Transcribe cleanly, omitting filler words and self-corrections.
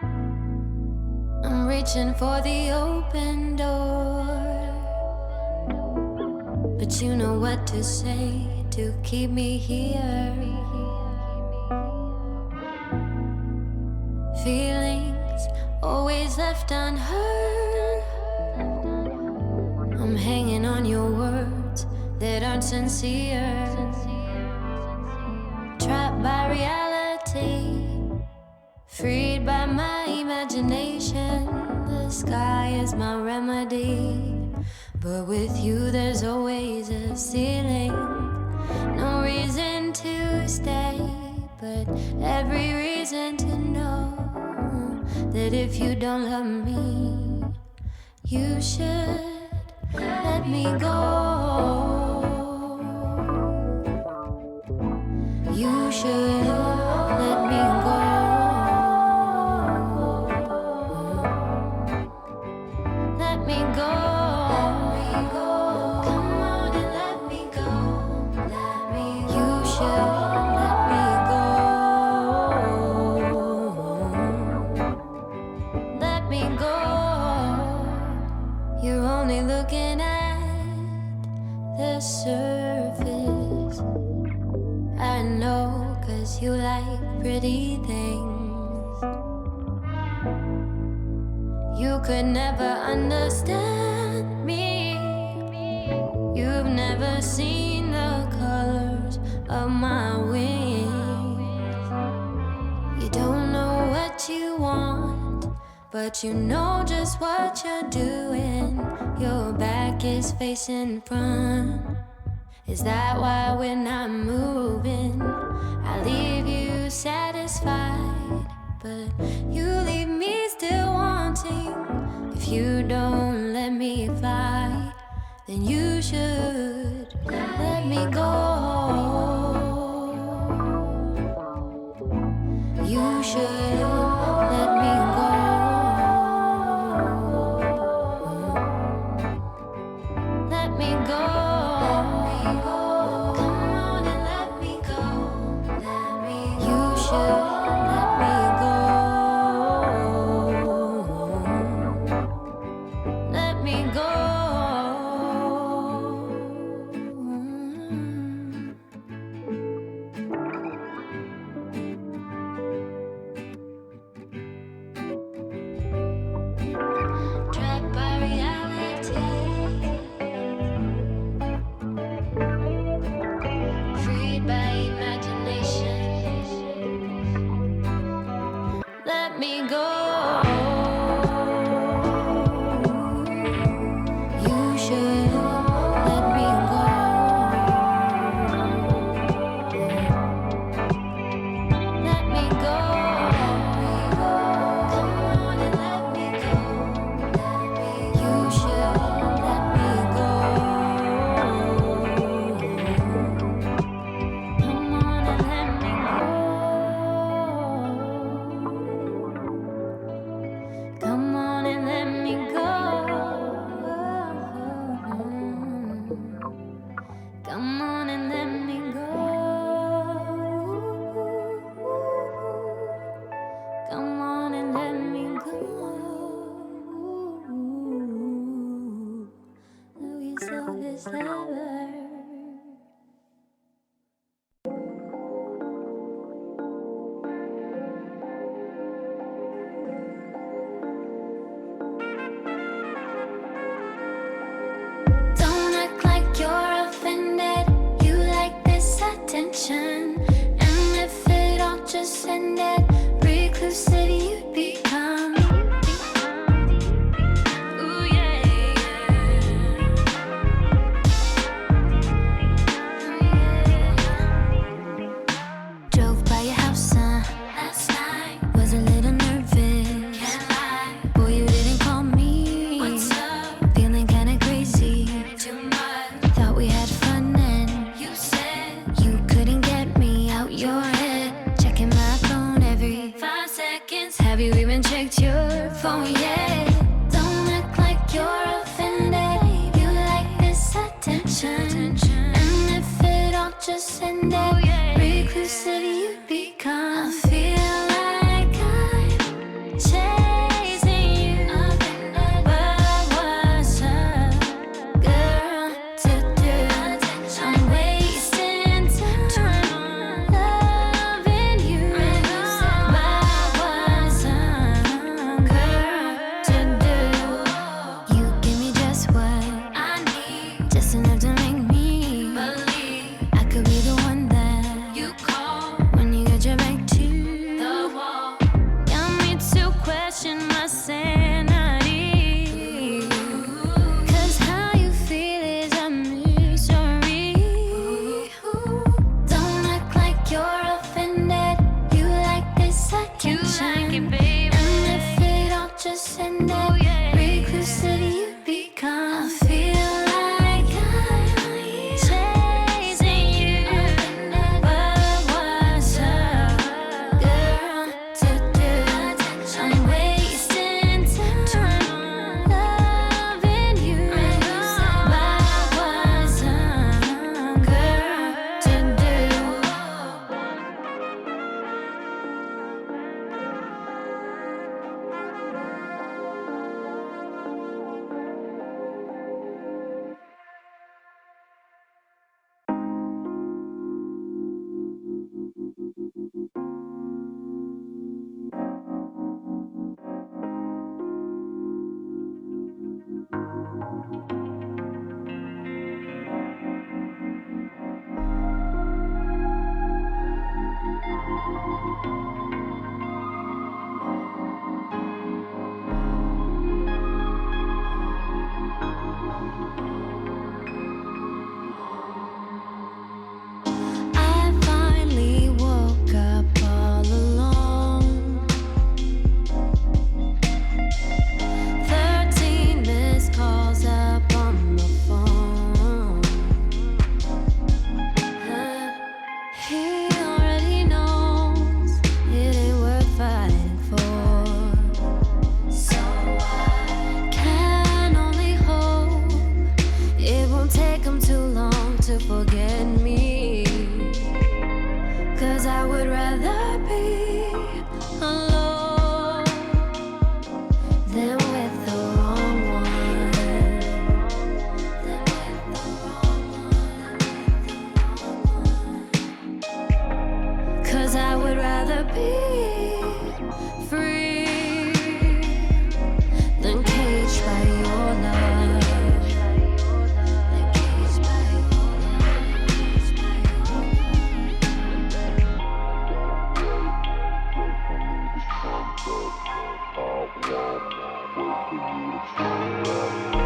I'm reaching for the open door, but you know what to say to keep me here. Feelings always left unheard. I'm hanging on your words that aren't sincere. Trapped by reality, freed by my imagination. The sky is my remedy, but with you there's always a ceiling. No reason to stay, but every reason to know that if you don't love me, you should let me go. You should let me go. Let me go. Come on and let me go. You should let me go. Let me go. You're only looking at the surface. I know, 'cause you like pretty things. You could never understand me. You've never seen the colors of my wings. You don't know what you want, but you know just what you're doing. Your back is facing front. Is that why when I'm moving, I leave you satisfied, but you leave me still wanting? If you don't let me fly, then you should let me go. You should let me go. Let me go. Come on and let me go. You should let me go. Let me go. Trapped by reality, freed by imagination. Let me go. You should let me go. Let me go. Come on and let me go. You should let me go. Come on and let me go. Come on and let me go. Come on and let me go. Come on and let me go. Louis Silver's lover. Don't act like you're offended. You like this attention, and if it all just ended, reclusive you'd become. Ooh yeah, drove by your house last night. Was a little nervous. Can't lie. Boy, you didn't call me. What's up? Feeling kinda crazy. Too much. Thought we had fun and you said you couldn't get me out your head. Checking my phone every 5 seconds. Have you even checked your phone yet? Don't act like you're offended. You like this attention, and if it all just ended, reclusive you'd become. I feel like I'm like it, baby. And if it all just ended, reclusive you become. I feel like I'm chasing you, but what's a girl to do? I'm wasting time loving you, but what's a girl to do? I finally woke up all alone. 13 missed calls up on my phone. He already knows it ain't worth fighting for. So I can only hope it won't take him too long to forget me. 'Cause I would rather be alone than with the wrong one. 'Cause I would rather be free than caged by your love. I won't wait for you to